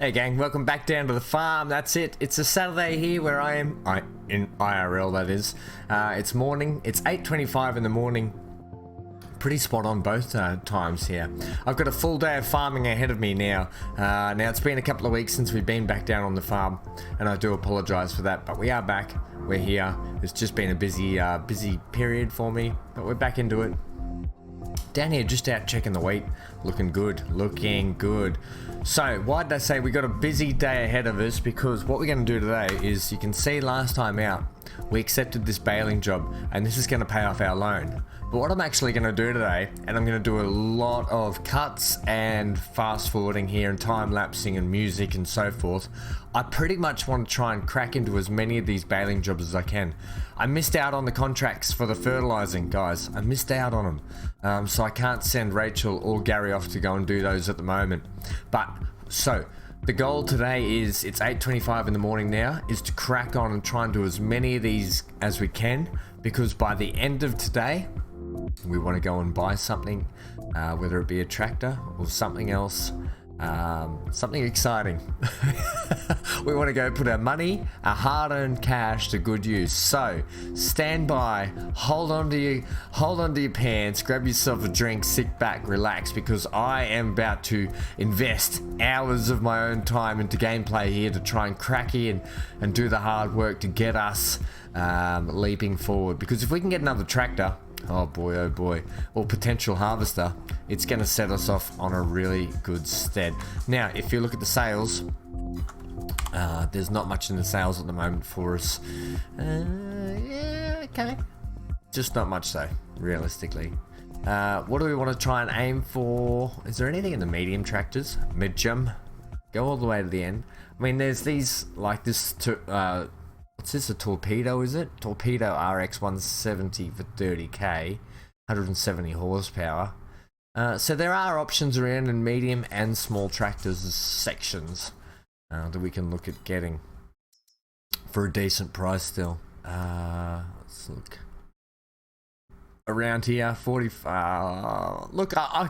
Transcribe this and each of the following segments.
Hey gang, welcome back down to the farm. That's it. It's a Saturday here where I am. In IRL, that is. It's morning. It's 8:25 in the morning. Pretty spot on both times here. I've got a full day of farming ahead of me now. Now it's been a couple of weeks since we've been back down on the farm, and I do apologise for that. But we are back. We're here. It's just been a busy period for me, but we're back into it. Down here, just out checking the wheat. Looking good, looking good. So, why did I say we got a busy day ahead of us? Because what we're going to do today is, you can see last time out, we accepted this baling job, and this is going to pay off our loan. But what I'm actually going to do today, and I'm going to do a lot of cuts and fast forwarding here and time lapsing and music and so forth. I pretty much want to try and crack into as many of these baling jobs as I can. I missed out on the contracts for the fertilizing, guys. I missed out on them. So I can't send Rachel or Gary off to go and do those at the moment. But, so, the goal today is, it's 8:25 in the morning now, is to crack on and try and do as many of these as we can. Because by the end of today, we want to go and buy something, whether it be a tractor or something else, something exciting. We want to go put our money, our hard-earned cash, to good use. So stand by, hold on to your pants, grab yourself a drink, sit back, relax, because I am about to invest hours of my own time into gameplay here to try and crack in and do the hard work to get us leaping forward. Because if we can get another tractor, oh boy, or potential harvester, it's going to set us off on a really good stead. Now, if you look at the sales, there's not much in the sales at the moment for us. Yeah, okay. Just not much though, realistically. What do we want to try and aim for? Is there anything in the medium tractors? Medium. Go all the way to the end. I mean, there's these, like this, what's this, a torpedo, is it? Torpedo RX 170 for 30k, 170 horsepower. So there are options around in medium and small tractors as sections that we can look at getting for a decent price still. Let's look. Around here, 40, look, I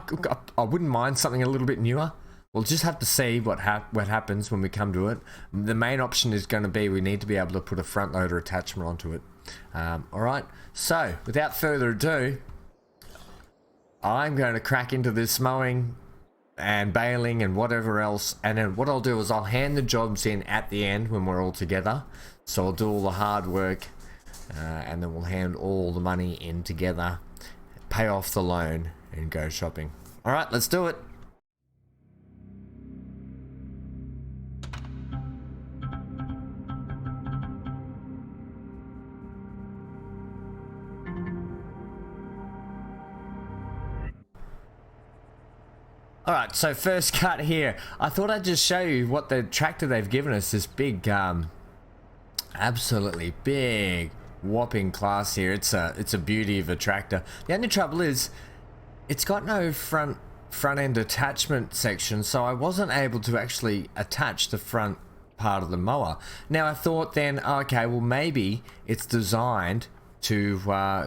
wouldn't mind something a little bit newer. We'll just have to see what happens when we come to it. The main option is going to be, we need to be able to put a front loader attachment onto it. Alright, so without further ado, I'm going to crack into this mowing and baling and whatever else, and then what I'll do is I'll hand the jobs in at the end when we're all together. So I'll do all the hard work, and then we'll hand all the money in together, pay off the loan, and go shopping. Alright, let's do it. Alright, so first cut here. I thought I'd just show you what the tractor they've given us, this big, absolutely big, whopping class here. It's a beauty of a tractor. The only trouble is, it's got no front end attachment section, so I wasn't able to actually attach the front part of the mower. Now I thought then, okay, well maybe it's designed to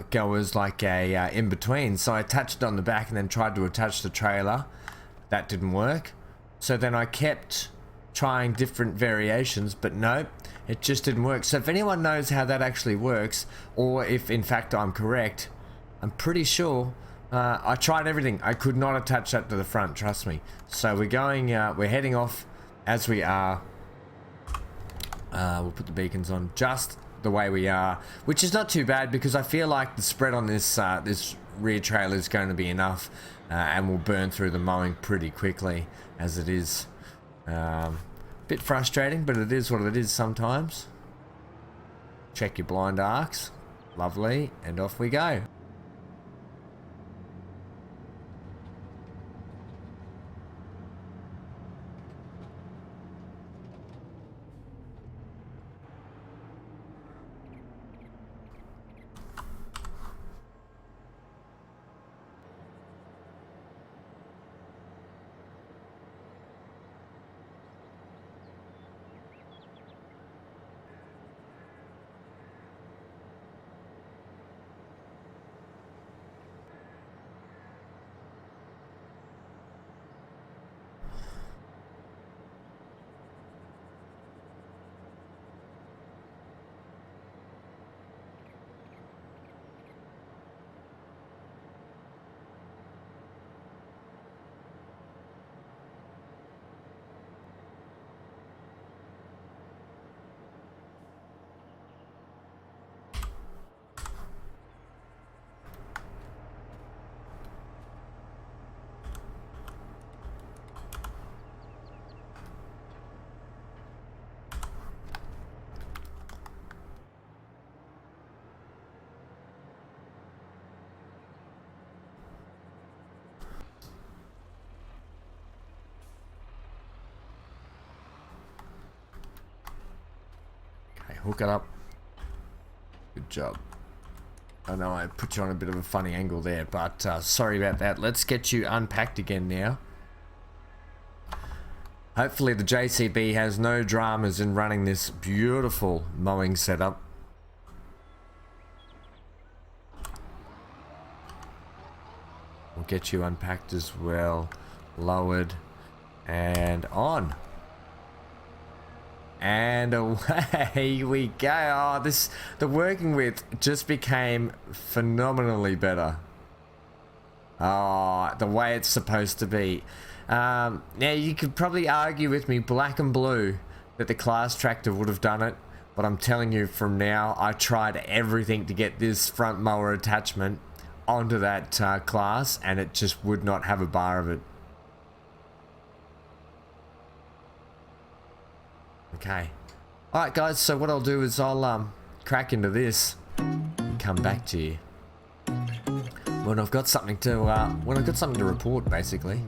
go as like a in-between. So I attached it on the back and then tried to attach the trailer. That didn't work. So then I kept trying different variations, but nope, it just didn't work. So if anyone knows how that actually works, or if in fact I'm correct, I'm pretty sure I tried everything. I could not attach that to the front, trust me. So we're going, we're heading off as we are. We'll put the beacons on just the way we are, which is not too bad because I feel like the spread on this this rear trailer is going to be enough, and we'll burn through the mowing pretty quickly as it is. Bit frustrating, but it is what it is sometimes. Check your blind arcs. Lovely, and off we go. hook it up. Good job. I know I put you on a bit of a funny angle there, but sorry about that. Let's get you unpacked again now. Hopefully the JCB has no dramas in running this beautiful mowing setup. We'll get you unpacked as well, lowered, and on. And away we go. Oh, the working with just became phenomenally better. Oh, the way it's supposed to be. Now you could probably argue with me, black and blue, that the class tractor would have done it. But I'm telling you from now, I tried everything to get this front mower attachment onto that class, and it just would not have a bar of it. Okay. Alright guys, so what I'll do is I'll crack into this and come back to you when I've got something to report, basically.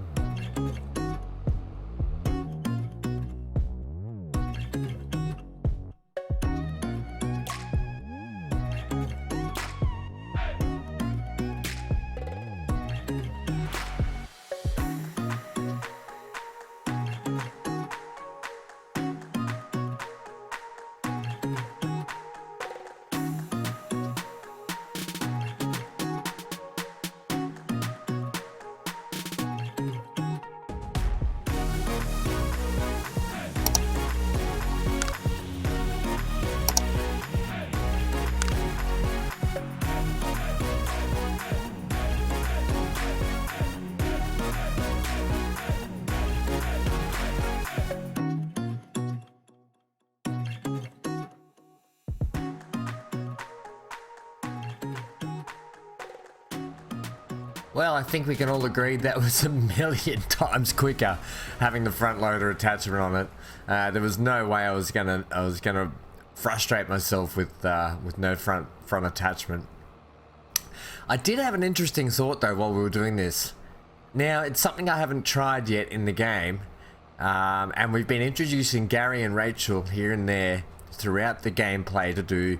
Well, I think we can all agree that was a million times quicker having the front loader attachment on it. There was no way I was gonna frustrate myself with no front attachment. I did have an interesting thought though while we were doing this. Now it's something I haven't tried yet in the game, and we've been introducing Gary and Rachel here and there throughout the gameplay to do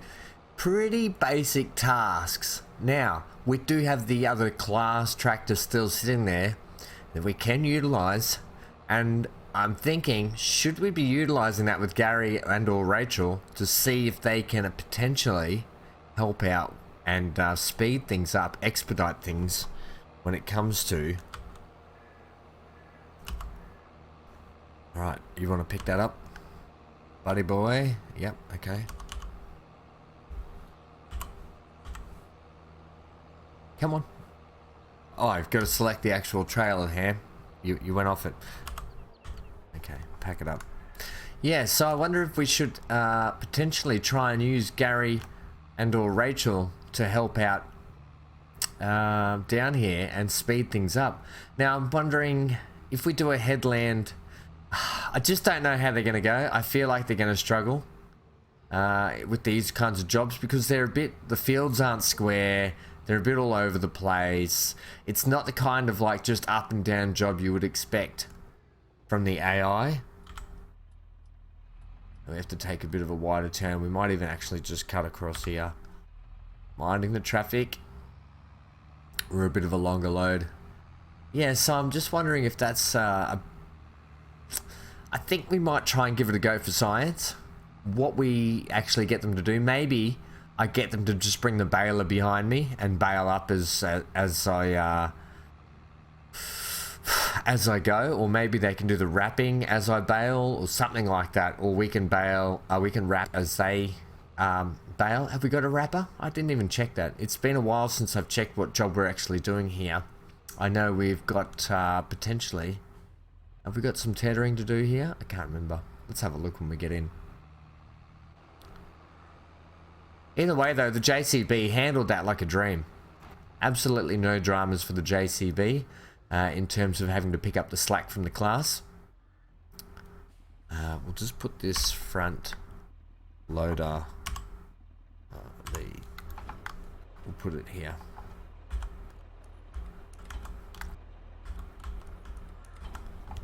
pretty basic tasks. Now, we do have the other class tractor still sitting there that we can utilize, and I'm thinking, should we be utilizing that with Gary and or Rachel to see if they can potentially help out and speed things up, expedite things when it comes to... Alright, you want to pick that up, buddy boy? Yep, okay. Come on. Oh, I've got to select the actual trailer here. You went off it. Okay, pack it up. Yeah, so I wonder if we should potentially try and use Gary and or Rachel to help out down here and speed things up. Now, I'm wondering if we do a headland... I just don't know how they're going to go. I feel like they're going to struggle with these kinds of jobs because they're a bit... The fields aren't square. They're a bit all over the place. It's not the kind of like just up and down job you would expect from the AI. We have to take a bit of a wider turn. We might even actually just cut across here. Minding the traffic. We're a bit of a longer load. Yeah, so I'm just wondering if that's... I think we might try and give it a go for science. What we actually get them to do. Maybe... I get them to just bring the baler behind me and bail up as I go, or maybe they can do the wrapping as I bail, or something like that, or we can bail, we can wrap as they bail. Have we got a wrapper? I didn't even check that. It's been a while since I've checked what job we're actually doing here. I know we've got potentially. Have we got some tethering to do here? I can't remember. Let's have a look when we get in. Either way though, the JCB handled that like a dream. Absolutely no dramas for the JCB in terms of having to pick up the slack from the class. We'll just put this front loader, we'll put it here.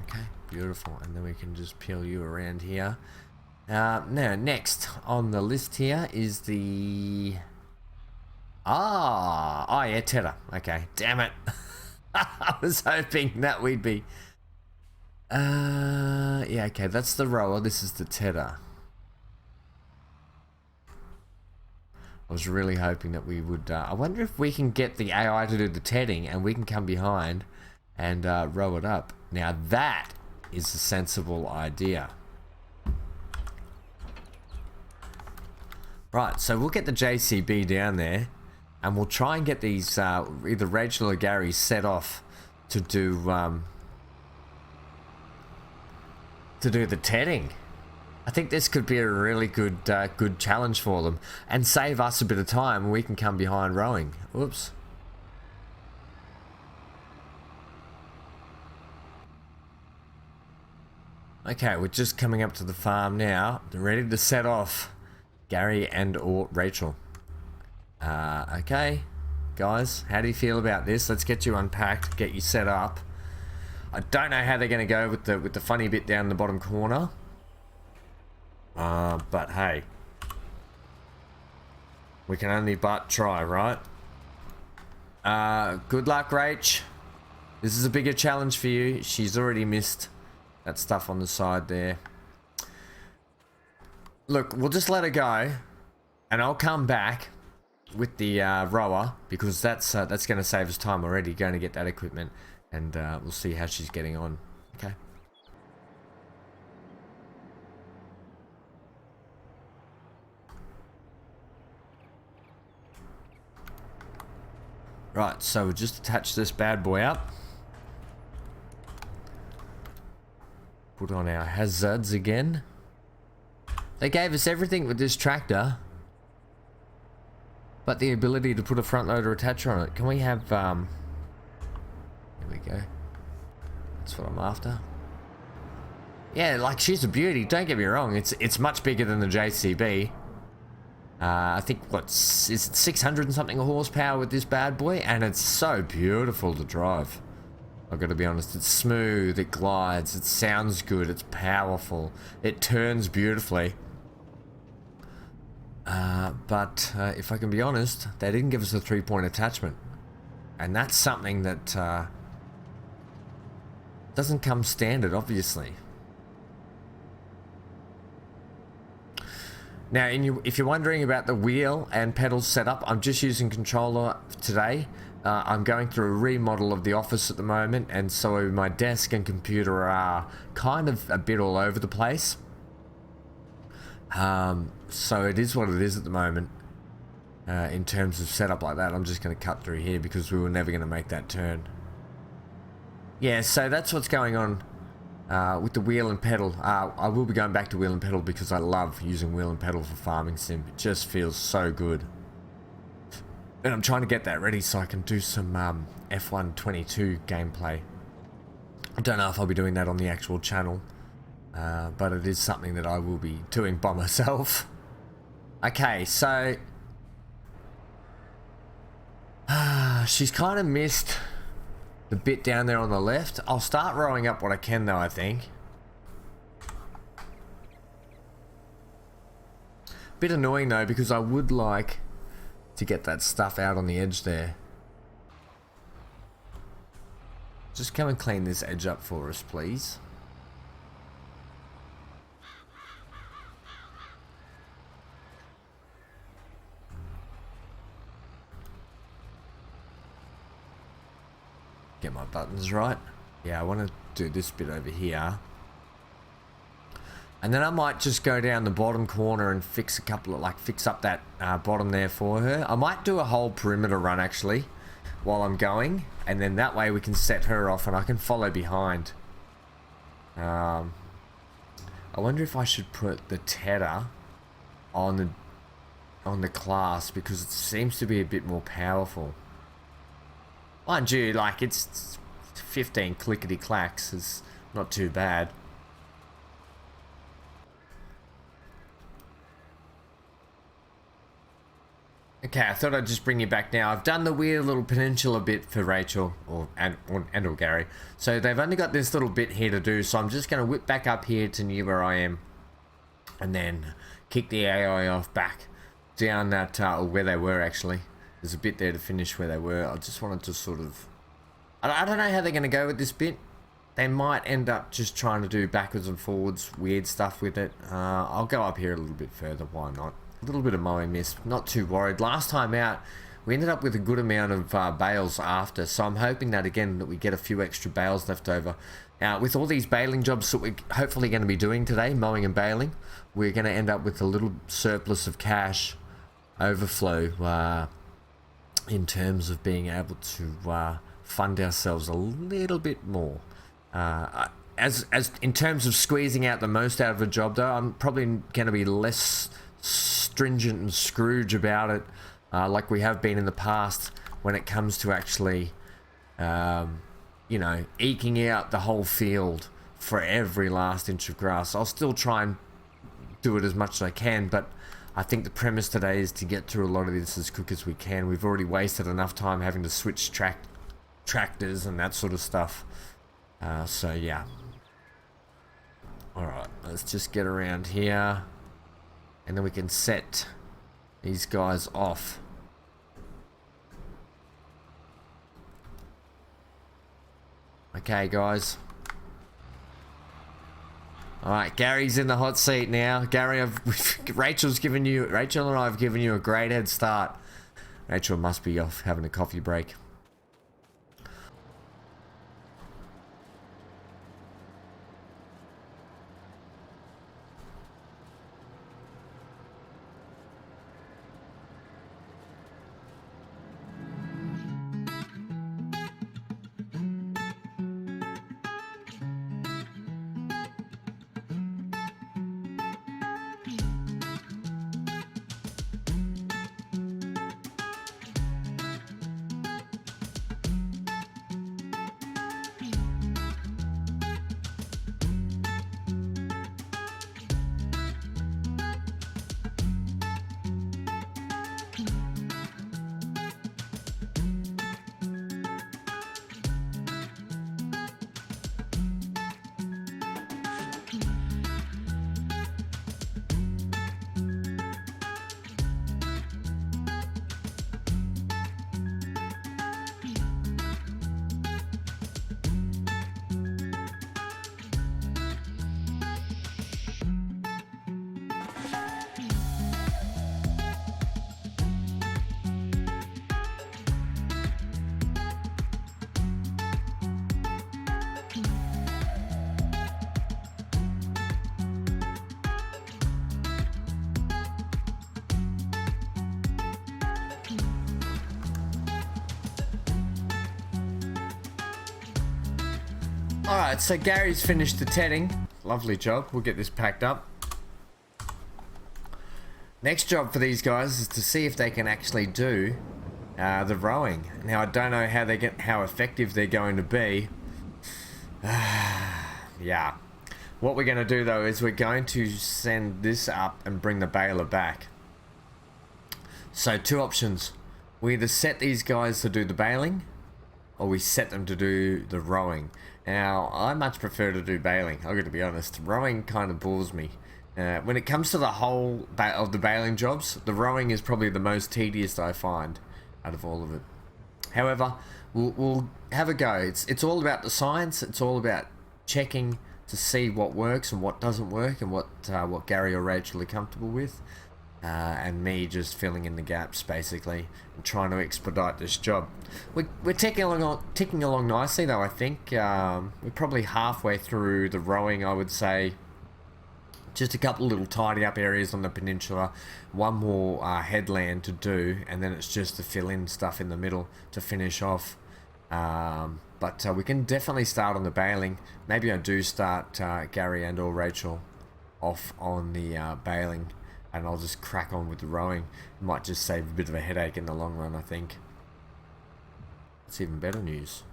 Okay, beautiful. And then we can just peel you around here. Now, next on the list here is the... Oh yeah, Tedder. Okay, damn it. I was hoping that we'd be... yeah, okay, that's the rower. This is the Tedder. I was really hoping that we would... I wonder if we can get the AI to do the tedding and we can come behind and row it up. Now that is a sensible idea. Right, so we'll get the JCB down there and we'll try and get these, either Rachel or Gary set off to do the tedding. I think this could be a really good good challenge for them and save us a bit of time and we can come behind rowing. Oops. Okay, we're just coming up to the farm now. They're ready to set off, Gary and or Rachel. Okay, guys, how do you feel about this? Let's get you unpacked, get you set up. I don't know how they're going to go with the funny bit down in the bottom corner. But hey, we can only but try, right? Good luck, Rach. This is a bigger challenge for you. She's already missed that stuff on the side there. Look, we'll just let her go, and I'll come back with the rower because that's going to save us time already. Going to get that equipment, and we'll see how she's getting on. Okay. Right, so we'll just attach this bad boy up. Put on our hazards again. They gave us everything with this tractor, but the ability to put a front loader attacher on it. Can we have, here we go. That's what I'm after. Yeah, like, she's a beauty, don't get me wrong. It's much bigger than the JCB. I think, is it 600 and something horsepower with this bad boy? And it's so beautiful to drive. I've got to be honest, it's smooth, it glides, it sounds good, it's powerful, it turns beautifully. But if I can be honest, they didn't give us a 3-point attachment. And that's something that doesn't come standard, obviously. Now, if you're wondering about the wheel and pedals setup, I'm just using controller today. I'm going through a remodel of the office at the moment, and so my desk and computer are kind of a bit all over the place. So it is what it is at the moment. In terms of setup like that, I'm just going to cut through here because we were never going to make that turn. Yeah, so that's what's going on with the wheel and pedal. I will be going back to wheel and pedal because I love using wheel and pedal for farming sim. It just feels so good. And I'm trying to get that ready so I can do some F1 22 gameplay. I don't know if I'll be doing that on the actual channel, but it is something that I will be doing by myself. Okay, so she's kind of missed the bit down there on the left. I'll start rowing up what I can though, I think. Bit annoying though, because I would like to get that stuff out on the edge there. Just come and clean this edge up for us, please. Get my buttons right. Yeah, I want to do this bit over here. And then I might just go down the bottom corner and fix a couple of, fix up that bottom there for her. I might do a whole perimeter run actually while I'm going, and then that way we can set her off and I can follow behind. I wonder if I should put the tether on the class because it seems to be a bit more powerful. Mind you, it's 15 clickety clacks, is not too bad. Okay, I thought I'd just bring you back now. I've done the weird little peninsula bit for Rachel or Gary. So they've only got this little bit here to do, so I'm just going to whip back up here to near where I am. and then kick the AI off back down that, or where they were actually. There's a bit there to finish where they were. I just wanted to sort of, I don't know how they're going to go with this bit. They might end up just trying to do backwards and forwards, weird stuff with it. I'll go up here a little bit further, why not? A little bit of mowing miss, not too worried. Last time out, we ended up with a good amount of bales after, so I'm hoping that again, that we get a few extra bales left over. Now, with all these baling jobs that we're hopefully going to be doing today, mowing and baling, we're going to end up with a little surplus of cash overflow in terms of being able to fund ourselves a little bit more. As in terms of squeezing out the most out of a job, though, I'm probably going to be less stringent and Scrooge about it, like we have been in the past when it comes to actually, you know, eking out the whole field for every last inch of grass. I'll still try and do it as much as I can, but I think the premise today is to get through a lot of this as quick as we can. We've already wasted enough time having to switch tractors and that sort of stuff. So yeah. Alright, let's just get around here, and then we can set these guys off. Okay, guys. Alright, Gary's in the hot seat now. Gary, Rachel and I have given you a great head start. Rachel must be off having a coffee break. Alright, so Gary's finished the tedding. Lovely job. We'll get this packed up. Next job for these guys is to see if they can actually do the rowing. Now, I don't know how effective they're going to be. Yeah. What we're going to do, though, is we're going to send this up and bring the baler back. So, two options. We either set these guys to do the baling, or we set them to do the rowing. Now, I much prefer to do baling, I've got to be honest. Rowing kind of bores me. When it comes to the whole of the baling jobs, the rowing is probably the most tedious I find out of all of it. However, we'll have a go. It's all about the science. It's all about checking to see what works and what doesn't work, and what Gary or Rachel are comfortable with. And me just filling in the gaps, basically, and trying to expedite this job. We're ticking along nicely, though. I think we're probably halfway through the rowing, I would say. Just a couple little tidy up areas on the peninsula, one more headland to do, and then it's just to fill in stuff in the middle to finish off. But we can definitely start on the baling. Maybe I do start Gary and or Rachel off on the baling, and I'll just crack on with the rowing. It might just save a bit of a headache in the long run, I think. That's even better news.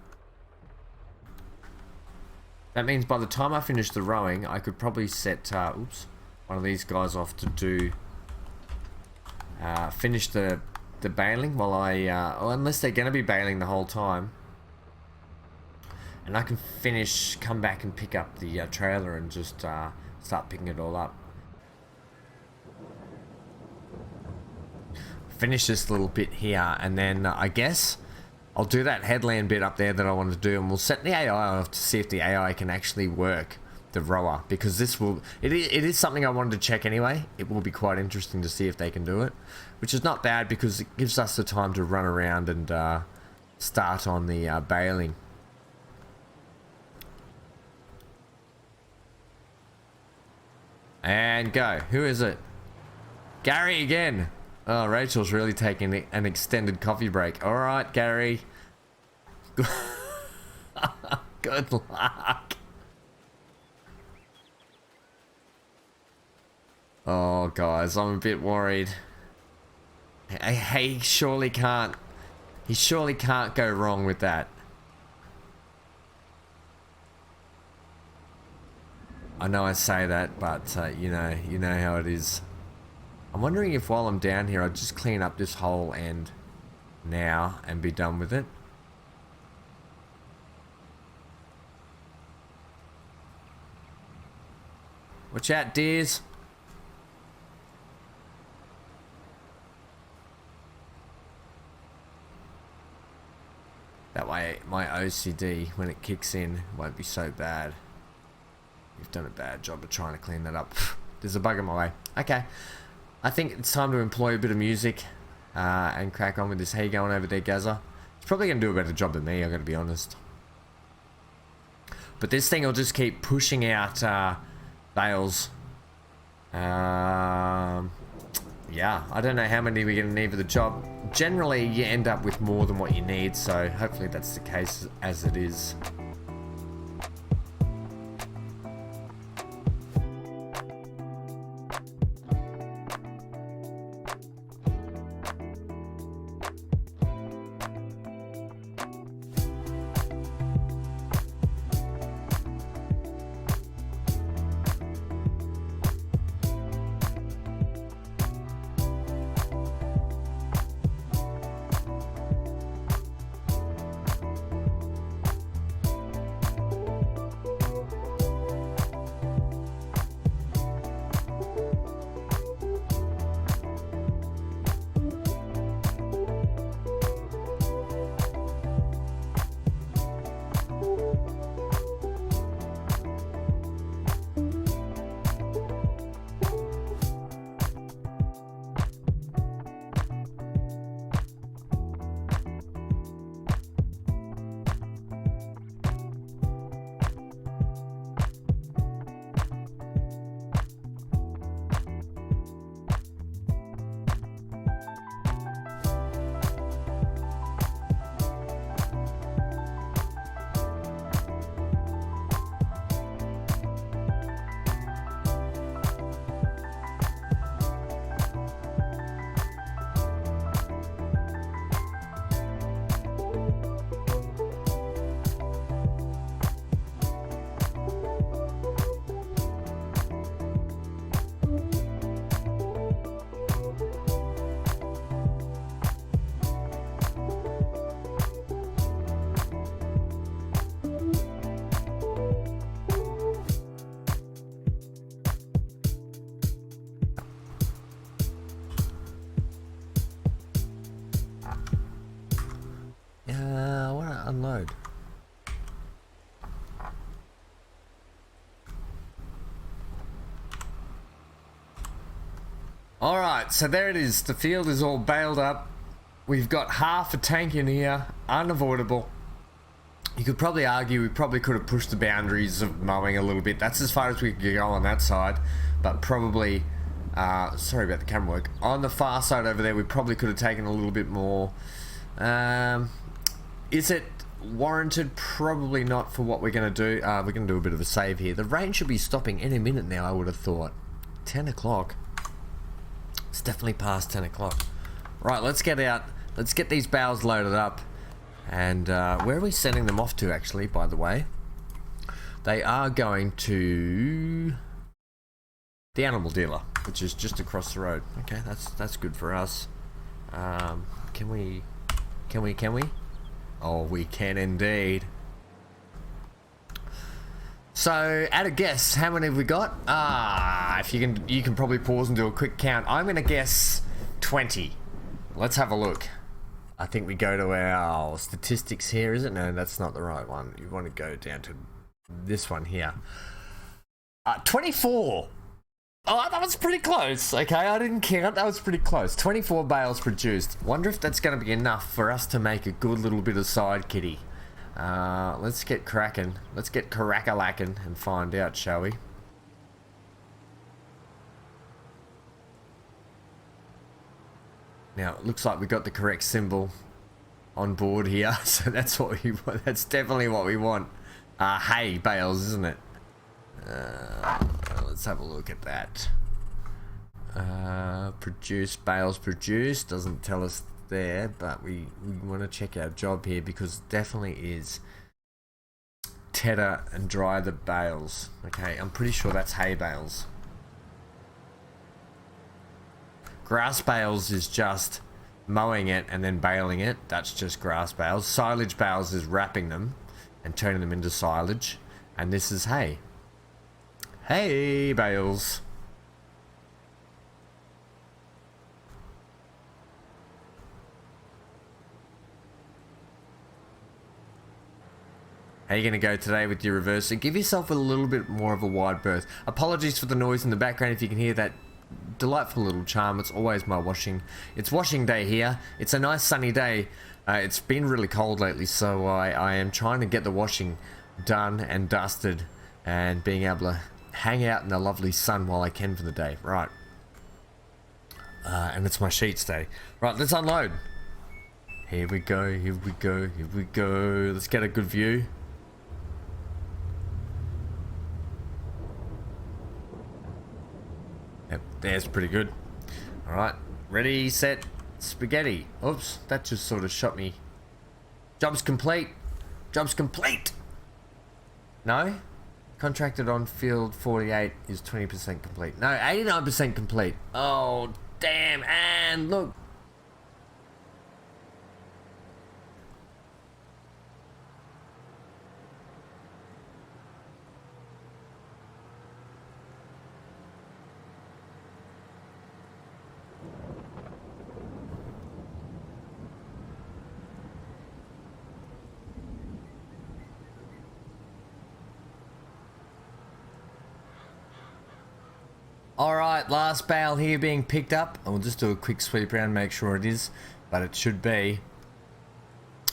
That means by the time I finish the rowing, I could probably set one of these guys off to do finish the baling while I unless they're going to be baling the whole time, and I can come back and pick up the trailer and just start picking it all up. finish this little bit here, and then I guess I'll do that headland bit up there that I wanted to do, and we'll set the AI off to see if the AI can actually work the rower, because it is something I wanted to check anyway. It will be quite interesting to see if they can do it, which is not bad because it gives us the time to run around and start on the baling. And go. Who is it? Gary again. Oh, Rachel's really taking an extended coffee break. All right, Gary. Good luck. Oh, guys, I'm a bit worried. He surely can't go wrong with that. I know I say that, but you know how it is. I'm wondering if while I'm down here, I'd just clean up this whole end now and be done with it. Watch out, deers. That way my OCD, when it kicks in, won't be so bad. You've done a bad job of trying to clean that up. There's a bug in my way. Okay. I think it's time to employ a bit of music and crack on with this. How you going over there, Gazza? It's probably going to do a better job than me, I've got to be honest. But this thing will just keep pushing out bales. Yeah, I don't know how many we're going to need for the job. Generally, you end up with more than what you need, so hopefully that's the case as it is. Unload. Alright, so there it is. The field is all baled up. We've got half a tank in here. Unavoidable. You could probably argue we probably could have pushed the boundaries of mowing a little bit. That's as far as we could go on that side. But probably, sorry about the camera work. On the far side over there, we probably could have taken a little bit more. Is it warranted? Probably not for what we're going to do. We're going to do a bit of a save here. The rain should be stopping any minute now, I would have thought. 10 o'clock. It's definitely past 10 o'clock. Right, let's get out. Let's get these bales loaded up. And where are we sending them off to, actually, by the way? They are going to the animal dealer, which is just across the road. Okay, that's good for us. Can we? Oh, we can indeed. So, at a guess, how many have we got? If you can probably pause and do a quick count. I'm gonna guess 20. let's have a look. I think we go to our statistics here, is it? No, that's not the right one. You want to go down to this one here. 24. Oh, that was pretty close. Okay, I didn't count. That was pretty close. 24 bales produced. Wonder if that's going to be enough for us to make a good little bit of side kitty. Let's get cracking. Let's get crack-a-lacking and find out, shall we? Now, it looks like we got the correct symbol on board here, so that's what we want. That's definitely what we want. Hay bales, isn't it? Let's have a look at that. Produced, bales produced, doesn't tell us there, but we want to check our job here because it definitely is tether and dry the bales. Okay, I'm pretty sure that's hay bales. Grass bales is just mowing it and then baling it. That's just grass bales. Silage bales is wrapping them and turning them into silage. And this is hay. Hay bales. How are you going to go today with your reverser? Give yourself a little bit more of a wide berth. Apologies for the noise in the background if you can hear that delightful little charm. It's always my washing. It's washing day here. It's a nice sunny day. It's been really cold lately, so I am trying to get the washing done and dusted and being able to hang out in the lovely sun while I can for the day. Right. And it's my sheets day. Right, let's unload. Here we go, here we go, here we go. Let's get a good view. Yep, there's pretty good. Alright, ready, set, spaghetti. Oops, that just sort of shot me. Job's complete. Job's complete. No? Contracted on field 48 is 20% complete. No, 89% complete. Oh, damn. And look. Alright, last bale here being picked up. And we'll just do a quick sweep around, make sure it is. But it should be.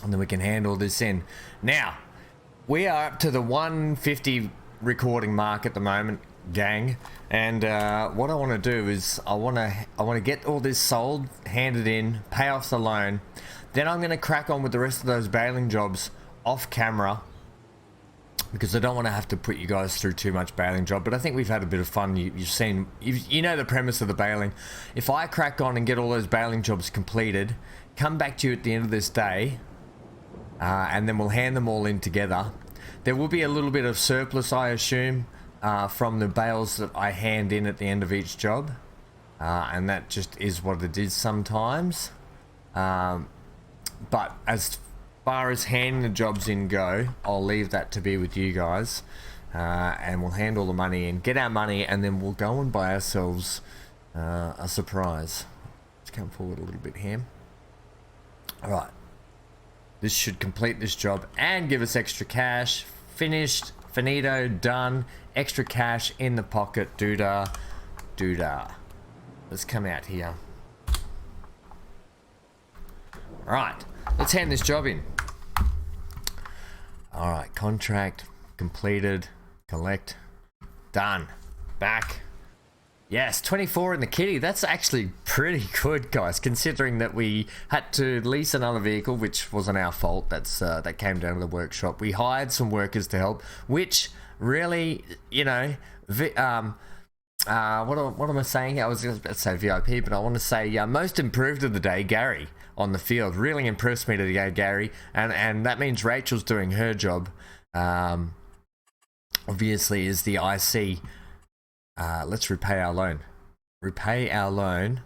And then we can handle this in. Now, we are up to the 150 recording mark at the moment, gang. And what I want to do is I want to get all this sold, handed in, pay off the loan. Then I'm going to crack on with the rest of those baling jobs off camera, because I don't want to have to put you guys through too much baling job. But I think we've had a bit of fun. You've seen, you know the premise of the baling. If I crack on and get all those baling jobs completed, come back to you at the end of this day, and then we'll hand them all in together. There will be a little bit of surplus, I assume, from the bales that I hand in at the end of each job, and that just is what it is sometimes. But as far as handing the jobs in go, I'll leave that to be with you guys, and we'll hand all the money in, get our money, and then we'll go and buy ourselves a surprise. Let's come forward a little bit here. Alright, this should complete this job and give us extra cash. Finished, finito, done, extra cash in the pocket, doodah, doodah. Let's come out here. Alright, let's hand this job in. Alright, contract completed, collect, done, back. Yes, 24 in the kitty. That's actually pretty good, guys, considering that we had to lease another vehicle, which wasn't our fault. That came down to the workshop. We hired some workers to help, which really, you know, what am I saying? I was going to say VIP, but I want to say most improved of the day, Gary, on the field. Really impressed me today, Gary. And that means Rachel's doing her job. Obviously, is the IC. Let's repay our loan. Repay our loan.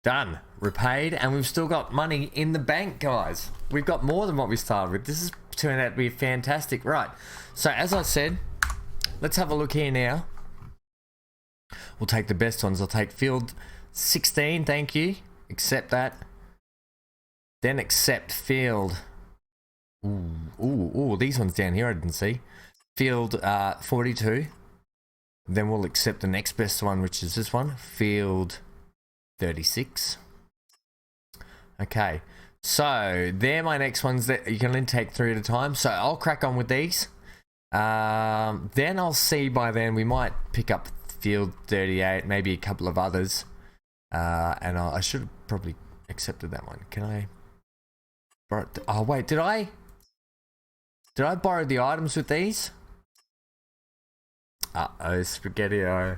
Done. Repaid. And we've still got money in the bank, guys. We've got more than what we started with. This is turning out to be fantastic. Right. So, as I said, let's have a look here now. We'll take the best ones. I'll take field 16, thank you. Accept that. Then accept field. Ooh, these ones down here I didn't see. Field 42. Then we'll accept the next best one, which is this one, field 36. Okay, so they're my next ones that you can only take 3 at a time. So I'll crack on with these. Then I'll see by then, we might pick up field 38, maybe a couple of others. And I should have probably accepted that one. Can I? Oh wait, did I borrow the items with these? Uh-oh, spaghetti-o.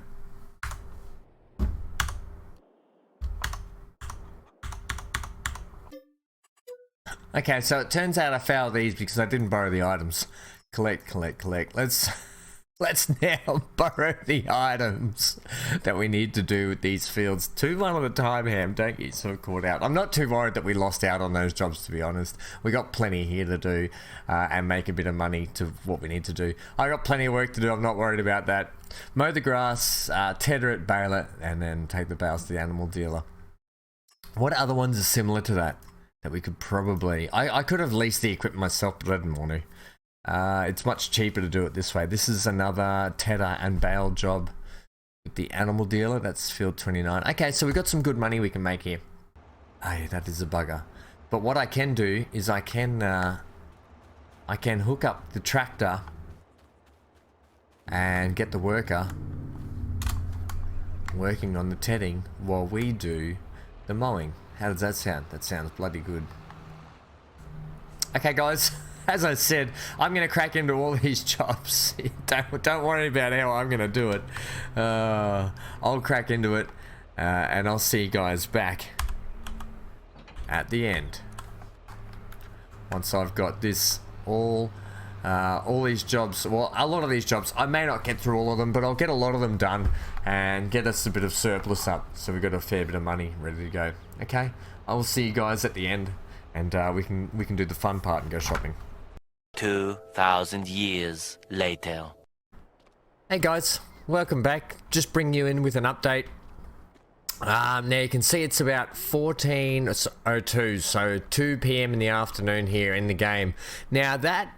Okay, so it turns out I failed these because I didn't borrow the items. Collect. Let's now borrow the items that we need to do with these fields. 2 one at a time, Ham. Don't get so caught out. I'm not too worried that we lost out on those jobs, to be honest. We got plenty here to do and make a bit of money to what we need to do. I got plenty of work to do. I'm not worried about that. Mow the grass, tether it, bale it, and then take the bales to the animal dealer. What other ones are similar to that we could probably... I could have leased the equipment myself, but I didn't want to. It's much cheaper to do it this way. This is another tether and bale job with the animal dealer. That's field 29. Okay, so we've got some good money we can make here. Hey, that is a bugger. But what I can do is I can hook up the tractor and get the worker working on the tedding while we do the mowing. How does that sound? That sounds bloody good. Okay, guys. As I said, I'm going to crack into all these jobs. Don't worry about how I'm going to do it. I'll crack into it, and I'll see you guys back at the end. Once I've got this all these jobs, well, a lot of these jobs, I may not get through all of them, but I'll get a lot of them done and get us a bit of surplus up. So we've got a fair bit of money ready to go. Okay, I will see you guys at the end, and we can do the fun part and go shopping. 2,000 years later. Hey guys, welcome back. Just bring you in with an update. Now you can see it's about 14:02, so 2 p.m. in the afternoon here in the game. Now that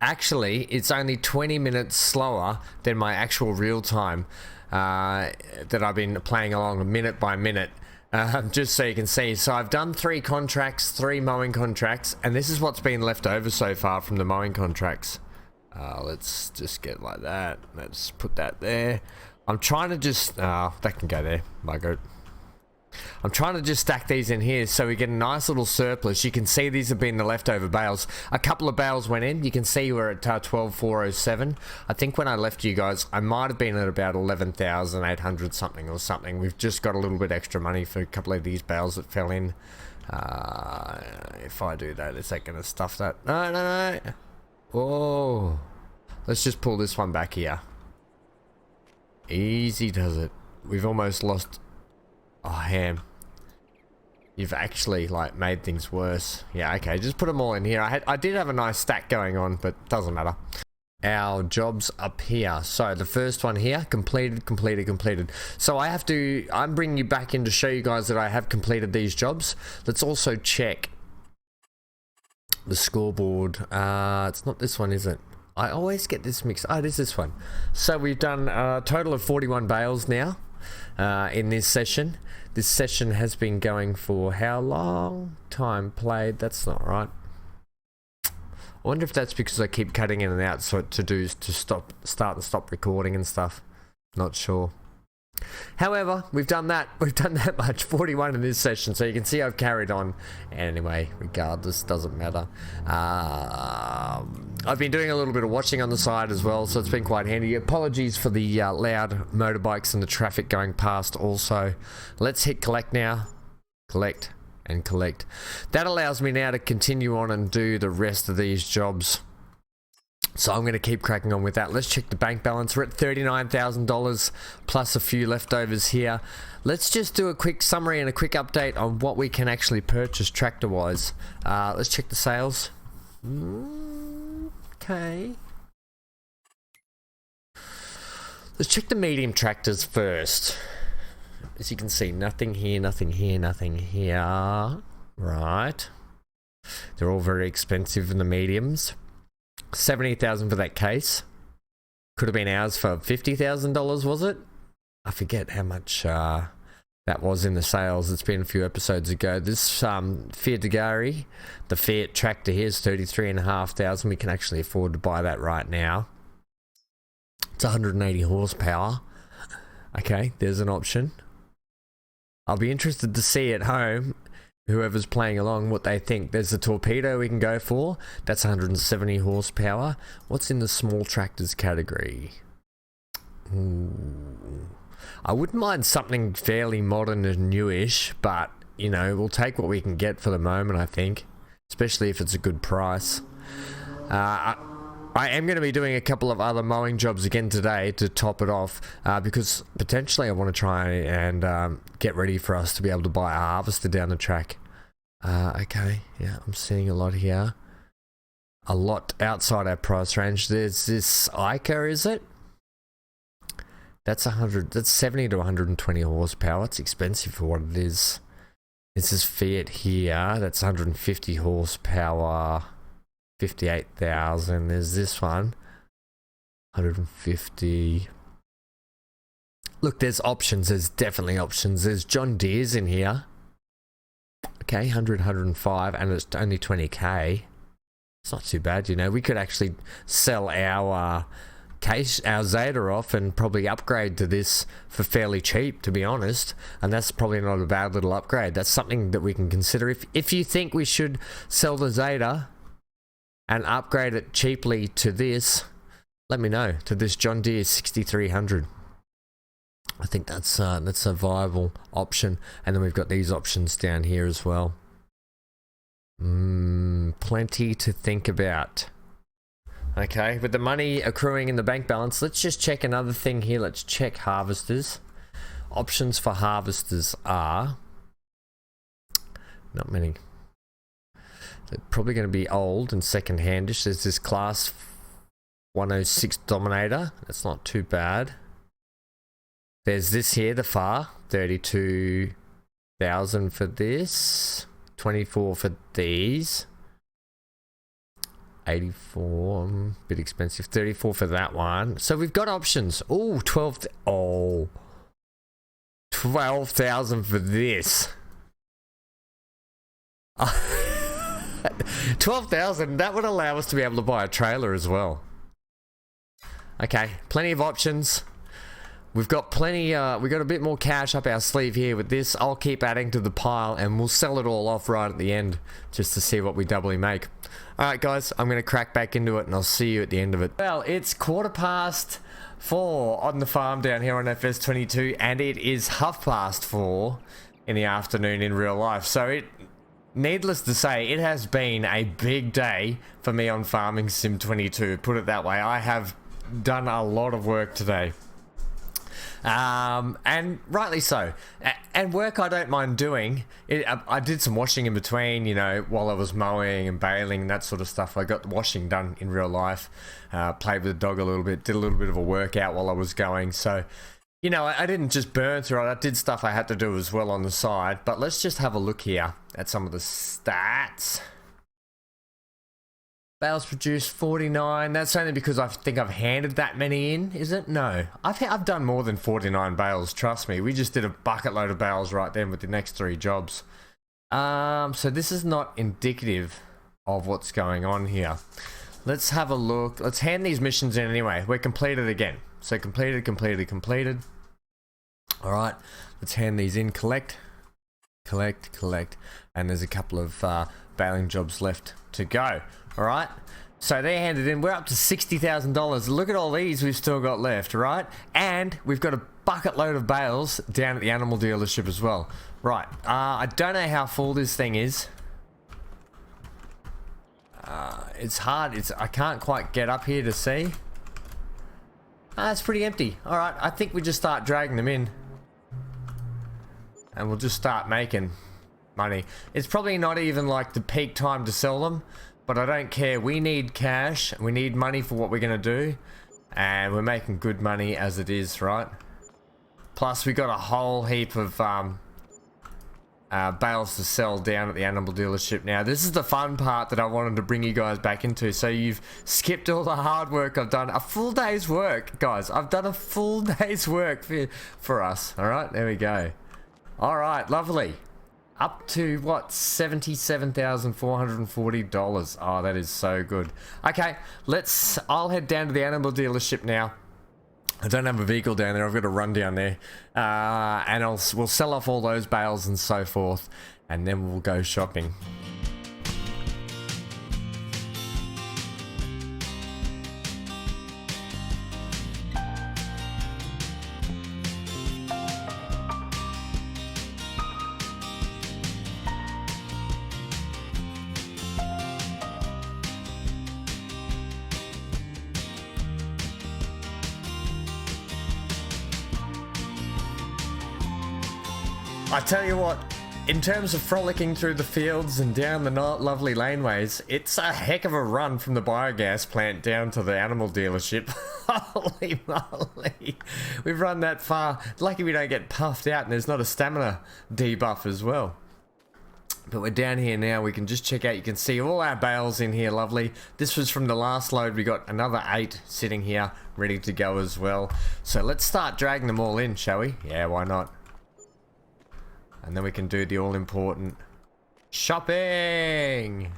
actually, it's only 20 minutes slower than my actual real time that I've been playing along minute by minute. Just so you can see, so I've done 3 contracts, 3 mowing contracts, and this is what's been left over so far from the mowing contracts. Let's just get like that. Let's put that there. I'm trying to just, that can go there, my goat. I'm trying to just stack these in here so we get a nice little surplus. You can see these have been the leftover bales. A couple of bales went in. You can see we're at 12,407. I think when I left you guys, I might have been at about 11,800 something or something. We've just got a little bit extra money for a couple of these bales that fell in. If I do that, is that going to stuff that? No. Oh, let's just pull this one back here. Easy does it. We've almost lost... Oh, Ham. You've actually, like, made things worse. Yeah, okay, just put them all in here. I did have a nice stack going on, but doesn't matter. Our jobs up here. So, the first one here, completed. So, I'm bringing you back in to show you guys that I have completed these jobs. Let's also check the scoreboard. It's not this one, is it? I always get this mixed. Oh, it is this one. So, we've done a total of 41 bales now. In this session. This session has been going for how long? Time played. That's not right. I wonder if that's because I keep cutting in and out so to start and stop recording and stuff. Not sure. However, we've done that much, 41 in this session, so you can see I've carried on. Anyway, regardless, doesn't matter. I've been doing a little bit of watching on the side as well, so it's been quite handy. Apologies for the loud motorbikes and the traffic going past also. Let's hit collect now. Collect and collect. That allows me now to continue on and do the rest of these jobs. So I'm going to keep cracking on with that. Let's check the bank balance. We're at $39,000 plus a few leftovers here. Let's just do a quick summary and a quick update on what we can actually purchase tractor-wise. Let's check the sales. Okay. Let's check the medium tractors first. as you can see, nothing here, nothing here, nothing here. Right. They're all very expensive in the mediums. 70,000 for that case. Could have been ours for $50,000, was it? I forget how much that was in the sales. It's been a few episodes ago. This Fiat Degari, the Fiat tractor here is 33,500. We can actually afford to buy that right now. It's 180 horsepower. Okay, there's an option. I'll be interested to see at home, whoever's playing along, what they think. There's a torpedo we can go for. That's 170 horsepower. What's in the small tractors category? Ooh. I wouldn't mind something fairly modern and newish, but, you know, we'll take what we can get for the moment, I think. Especially if it's a good price. I am going to be doing a couple of other mowing jobs again today to top it off, because potentially I want to try and get ready for us to be able to buy a harvester down the track. Okay, yeah, I'm seeing a lot here. A lot outside our price range. There's this Ica, is it? That's 70 to 120 horsepower. It's expensive for what it is. This is Fiat here. That's 150 horsepower. 58,000. There's this one. 150. Look, there's options. There's definitely options. There's John Deere's in here. Okay, 100, 105, and it's only 20k. It's not too bad, you know. We could actually sell our Zetor off and probably upgrade to this for fairly cheap, to be honest. And that's probably not a bad little upgrade. That's something that we can consider. If you think we should sell the Zetor and upgrade it cheaply to this, let me know. To this John Deere 6300. I think that's a viable option. And then we've got these options down here as well. Plenty to think about. Okay, with the money accruing in the bank balance, let's just check another thing here. Let's check harvesters. Options for harvesters are not many. They're probably going to be old and second-handish. There's this class 106 Dominator. That's not too bad. There's this here, the FAR, 32,000 for this, 24 for these. 84, a bit expensive. 34 for that one. So we've got options. Oh, 12,000 for this. 12,000. That would allow us to be able to buy a trailer as well. Okay, plenty of options. We've got plenty. We got a bit more cash up our sleeve here with this. I'll keep adding to the pile, and we'll sell it all off right at the end, just to see what we doubly make. All right, guys, I'm going to crack back into it, and I'll see you at the end of it. Well, it's 4:15 on the farm down here on FS22, and it is 4:30 in the afternoon in real life. So needless to say, it has been a big day for me on Farming Sim 22. Put it that way. I have done a lot of work today. And rightly so. And work I don't mind doing. I did some washing in between, you know, while I was mowing and baling and that sort of stuff. I got the washing done in real life. Played with the dog a little bit. Did a little bit of a workout while I was going. So, you know, I didn't just burn through it. I did stuff I had to do as well on the side. But let's just have a look here at some of the stats. Bales produced 49. That's only because I think I've handed that many in, is it? No. I've done more than 49 bales, trust me. We just did a bucket load of bales right then with the next 3 jobs. So this is not indicative of what's going on here. Let's have a look. Let's hand these missions in anyway. We're completed again. So completed. Alright, let's hand these in. Collect. And there's a couple of baling jobs left to go. Alright, so they're handed in. We're up to $60,000. Look at all these we've still got left, right? And we've got a bucket load of bales down at the animal dealership as well. Right, I don't know how full this thing is. It's hard. I can't quite get up here to see. It's pretty empty. Alright, I think we just start dragging them in. And we'll just start making money. It's probably not even like the peak time to sell them. But I don't care. We need cash. We need money for what we're going to do. And we're making good money as it is, right? Plus, we got a whole heap of bales to sell down at the animal dealership. Now, this is the fun part that I wanted to bring you guys back into. So you've skipped all the hard work I've done. A full day's work, guys. I've done a full day's work for us. All right, there we go. All right, lovely. Up to, what, $77,440. Oh, that is so good. Okay, I'll head down to the animal dealership now. I don't have a vehicle down there. I've got to run down there. And we'll sell off all those bales and so forth. And then we'll go shopping. I tell you what, in terms of frolicking through the fields and down the lovely laneways, it's a heck of a run from the biogas plant down to the animal dealership. Holy moly. We've run that far. Lucky we don't get puffed out and there's not a stamina debuff as well. But we're down here now. We can just check out. You can see all our bales in here. Lovely. This was from the last load. We got another 8 sitting here ready to go as well. So let's start dragging them all in, shall we? Yeah, why not? And then we can do the all-important shopping.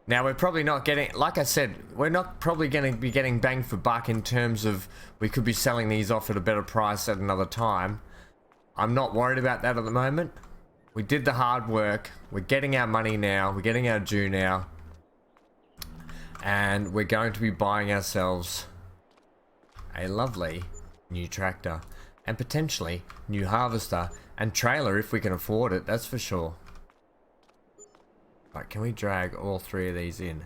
Now, we're probably not getting, like I said, we're not probably going to be getting bang for buck in terms of we could be selling these off at a better price at another time. I'm not worried about that at the moment. We did the hard work. We're getting our money now. We're getting our due now. And we're going to be buying ourselves a lovely new tractor and potentially new harvester and trailer if we can afford it, that's for sure. Right, can we drag all 3 of these in?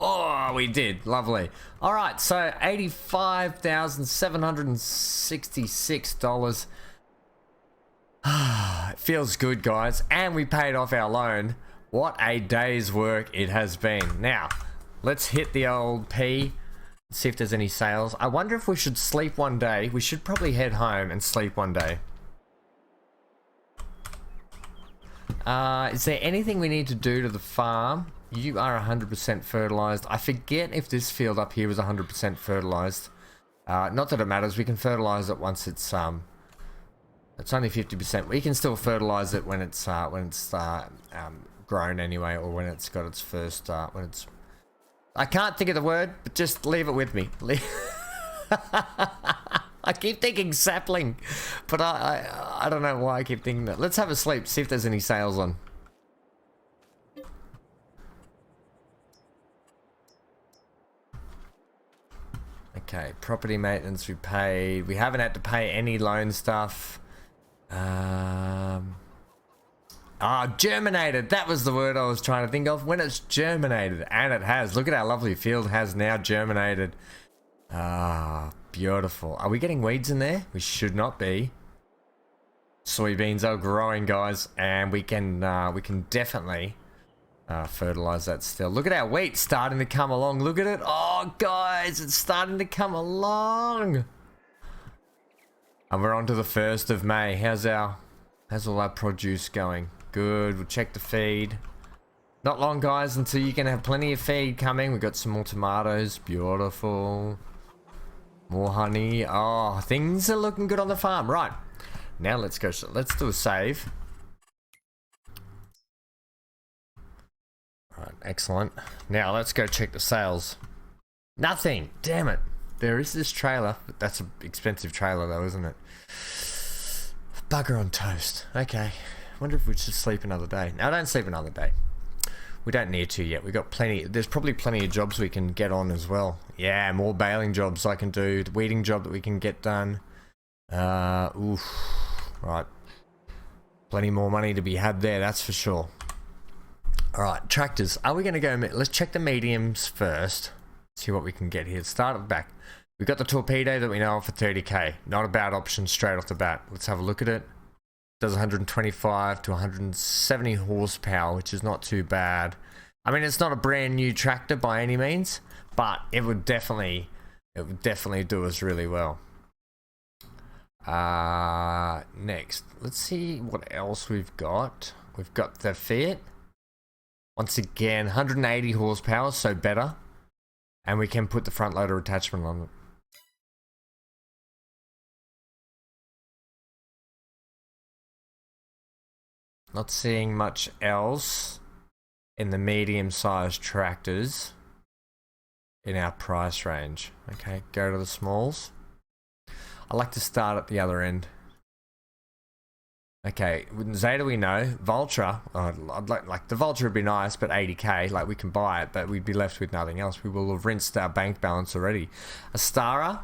Oh, we did. Lovely. All right, so $85,766. It feels good, guys, and we paid off our loan. What a day's work it has been. Now, let's hit the old P. See if there's any sales. I wonder if we should sleep one day. We should probably head home and sleep one day. Is there anything we need to do to the farm? You are 100% fertilized. I forget if this field up here was 100% fertilized. Not that it matters. We can fertilize it once it's only 50%. We can still fertilize it when it's grown anyway, or when it's got its first I can't think of the word, but just leave it with me. I keep thinking sapling, but I don't know why I keep thinking that. Let's have a sleep, see if there's any sales on. Okay, property maintenance we paid. We haven't had to pay any loan stuff. Germinated. That was the word I was trying to think of. When it's germinated, and it has. Look at our lovely field has now germinated. Beautiful. Are we getting weeds in there? We should not be. Soybeans are growing, guys, and we can definitely fertilize that still. Look at our wheat starting to come along. Look at it. Oh, guys, it's starting to come along. And we're on to the 1st of May. How's all our produce going? Good. We'll check the feed. Not long, guys, until you can have plenty of feed coming. We've got some more tomatoes. Beautiful. More honey. Oh, things are looking good on the farm. Right. Now let's go. Let's do a save. Alright, excellent. Now let's go check the sales. Nothing. Damn it. There is this trailer. But that's an expensive trailer though, isn't it? Bugger on toast. Okay. Wonder if we should sleep another day. No, don't sleep another day. We don't need to yet. We got plenty. There's probably plenty of jobs we can get on as well. Yeah, more baling jobs I can do. The weeding job that we can get done. Oof. Right. Plenty more money to be had there, that's for sure. Alright, tractors. Are we going to go... Let's check the mediums first. See what we can get here. Start at the back. We've got the torpedo that we know of for 30k. Not a bad option straight off the bat. Let's have a look at it. Does 125 to 170 horsepower, which is not too bad. I mean, it's not a brand new tractor by any means, but it would definitely do us really well. Next, let's see what else we've got. We've got the Fiat. Once again, 180 horsepower, so better. And we can put the front loader attachment on it. Not seeing much else in the medium-sized tractors in our price range. Okay, go to the smalls. I like to start at the other end. Okay, with Zetor we know. Vulture, I'd like the Vulture would be nice, but 80k, like we can buy it, but we'd be left with nothing else. We will have rinsed our bank balance already. Astara,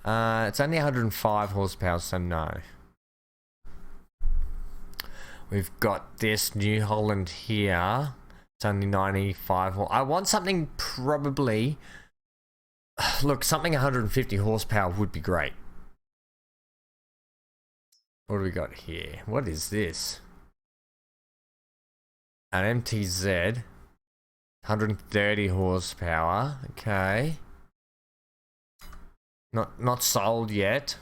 it's only 105 horsepower, so no. We've got this New Holland here. It's only 95. I want something probably... Look, something 150 horsepower would be great. What do we got here? What is this? An MTZ. 130 horsepower. Okay. Not sold yet.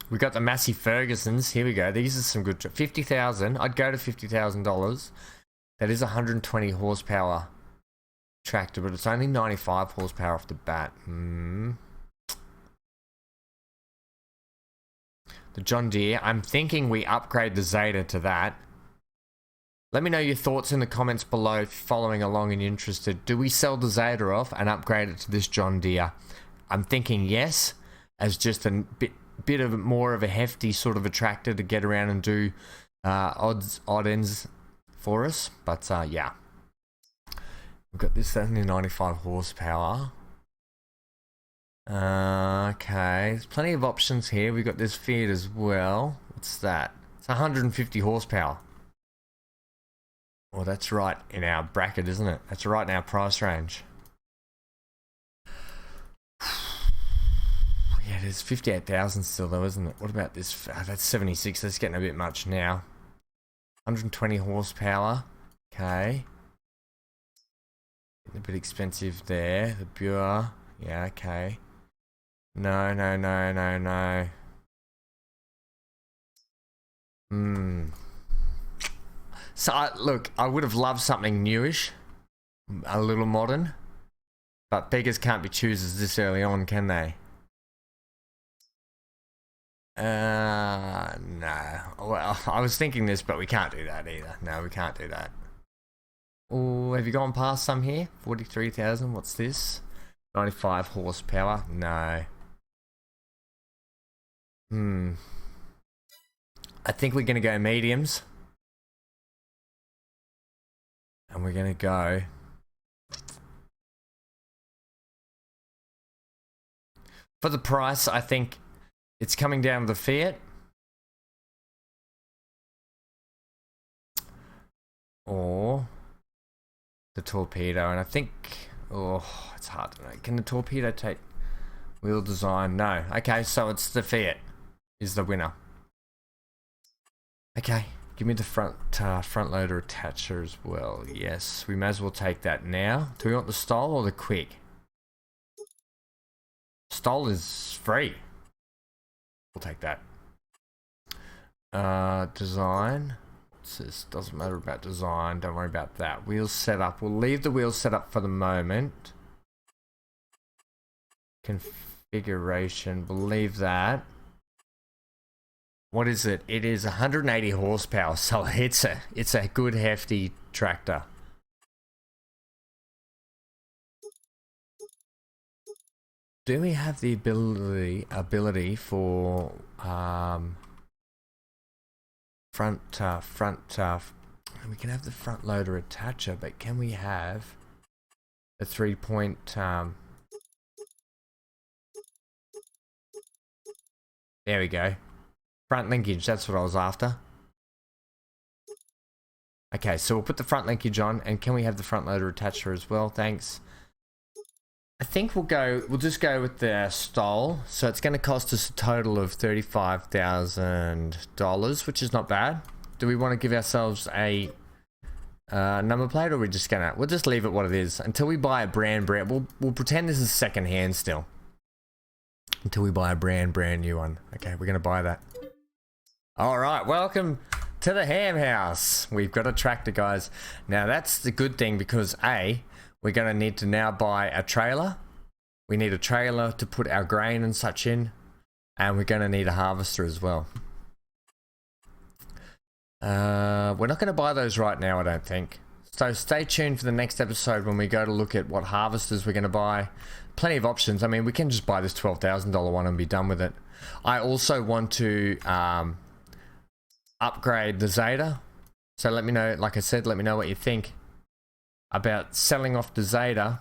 We got the Massey Fergusons. Here we go. These are some good... 50,000. I'd go to $50,000. That is 120 horsepower tractor, but it's only 95 horsepower off the bat. The John Deere. I'm thinking we upgrade the Zetor to that. Let me know your thoughts in the comments below if you're following along and you're interested. Do we sell the Zetor off and upgrade it to this John Deere? I'm thinking yes, as just a bit of more of a hefty sort of a tractor to get around and do odd ends for us. But yeah, we've got this only 95 horsepower. Okay, there's plenty of options here. We've got this Fiat as well. What's that? It's 150 horsepower. Well, that's right in our bracket, isn't it? That's right in our price range. Yeah, there's 58,000 still though, isn't it? What about this? That's 76. That's getting a bit much now. 120 horsepower. Okay. Getting a bit expensive there. The Bure. Yeah, okay. No. So, look, I would have loved something newish. A little modern. But beggars can't be choosers this early on, can they? No. Well, I was thinking this, but we can't do that either. No, we can't do that. Oh, have you gone past some here? 43,000. What's this? 95 horsepower. No. I think we're going to go mediums. And we're going to go... For the price, I think it's coming down to the Fiat. Or the Torpedo. And I think... Oh, it's hard to know. Can the Torpedo take wheel design? No. Okay, so it's the Fiat is the winner. Okay, give me the front loader attacher as well. Yes, we may as well take that now. Do we want the Stol or the Quick? Stol is free. We'll take that. Design. What's this? Doesn't matter about design. Don't worry about that. Wheels set up. We'll leave the wheels set up for the moment. Configuration. We'll leave that. What is it? It is 180 horsepower, so it's a good hefty tractor. Do we have the ability for front we can have the front loader attacher, but can we have a 3-point there we go. Front linkage, that's what I was after. Okay, so we'll put the front linkage on, and can we have the front loader attacher as well? Thanks. I think we'll just go with the Stol. So it's going to cost us a total of $35,000, which is not bad. Do we want to give ourselves a number plate, or we're just gonna, we'll just leave it what it is until we buy a brand. We'll pretend this is second hand still. Until we buy a brand new one. Okay, we're gonna buy that. All right, welcome to the ham house. We've got a tractor, guys. Now that's the good thing, because A, we're gonna need to now buy a trailer. We need a trailer to put our grain and such in, and we're gonna need a harvester as well. We're not gonna buy those right now, I don't think. So stay tuned for the next episode when we go to look at what harvesters we're gonna buy. Plenty of options. I mean, we can just buy this $12,000 one and be done with it. I also want to upgrade the Zetor. So let me know, like I said, let me know what you think about selling off the Zetor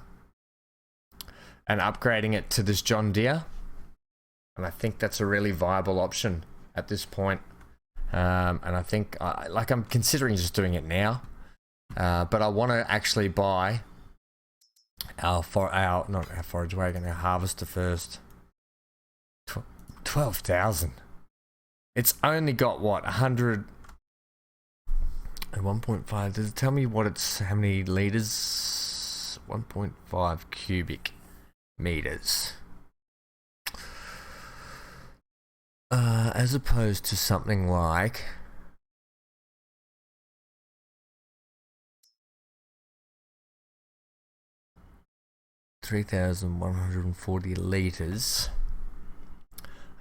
and upgrading it to this John Deere. And I think that's a really viable option at this point. And I think, like, I'm considering just doing it now. But I want to actually buy not our forage wagon, our harvester first. 12,000. It's only got what, 100 and 1.5. Does it tell me what it's, how many liters? 1.5 cubic meters. As opposed to something like 3,140 liters.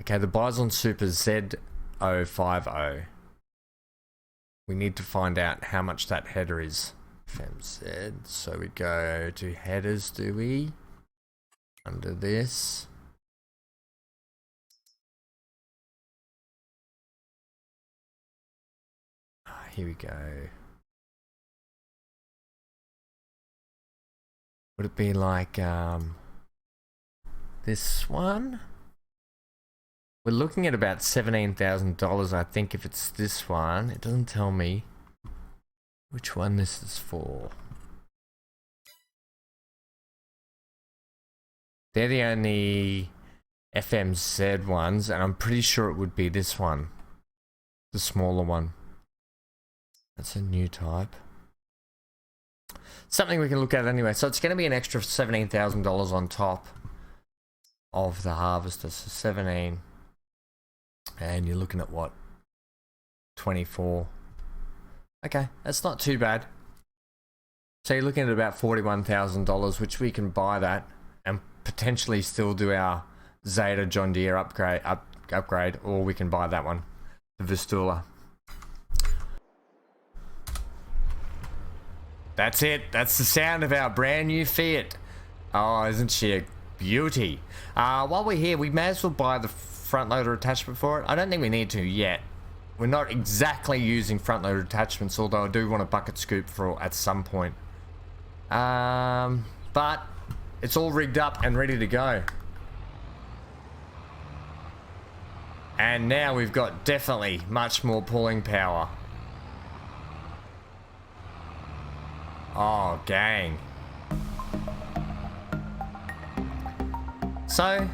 Okay, the Bison Super Z050. We need to find out how much that header is. FMZ. So we go to headers, do we? Under this. Here we go. Would it be like this one? We're looking at about $17,000, I think, if it's this one. It doesn't tell me which one this is for. They're the only FMZ ones, and I'm pretty sure it would be this one, the smaller one. That's a new type. Something we can look at anyway. So it's going to be an extra $17,000 on top of the harvester. So 17, and you're looking at what? 24. Okay, that's not too bad. So you're looking at about $41,000, which we can buy that and potentially still do our Zetor John Deere upgrade, or we can buy that one, the Vistula. That's it. That's the sound of our brand new Fiat. Oh, isn't she a beauty? While we're here, we may as well buy the front loader attachment for it. I don't think we need to yet. We're not exactly using front loader attachments, although I do want a bucket scoop for at some point. But it's all rigged up and ready to go. And now we've got definitely much more pulling power. Oh, gang. So,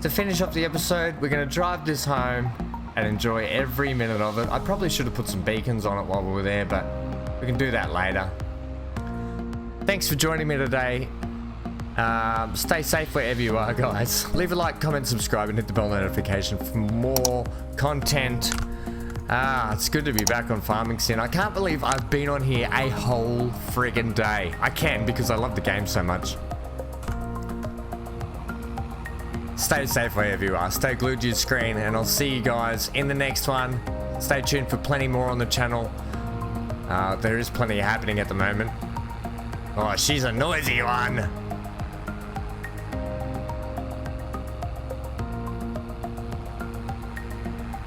to finish off the episode, we're going to drive this home and enjoy every minute of it. I probably should have put some beacons on it while we were there, but we can do that later. Thanks for joining me today. Stay safe wherever you are, guys. Leave a like, comment, subscribe, and hit the bell notification for more content. It's good to be back on Farming Sim. I can't believe I've been on here a whole friggin' day. I can, because I love the game so much. Stay safe wherever you are. Stay glued to your screen, and I'll see you guys in the next one. Stay tuned for plenty more on the channel. There is plenty happening at the moment. Oh, she's a noisy one.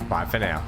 Bye for now.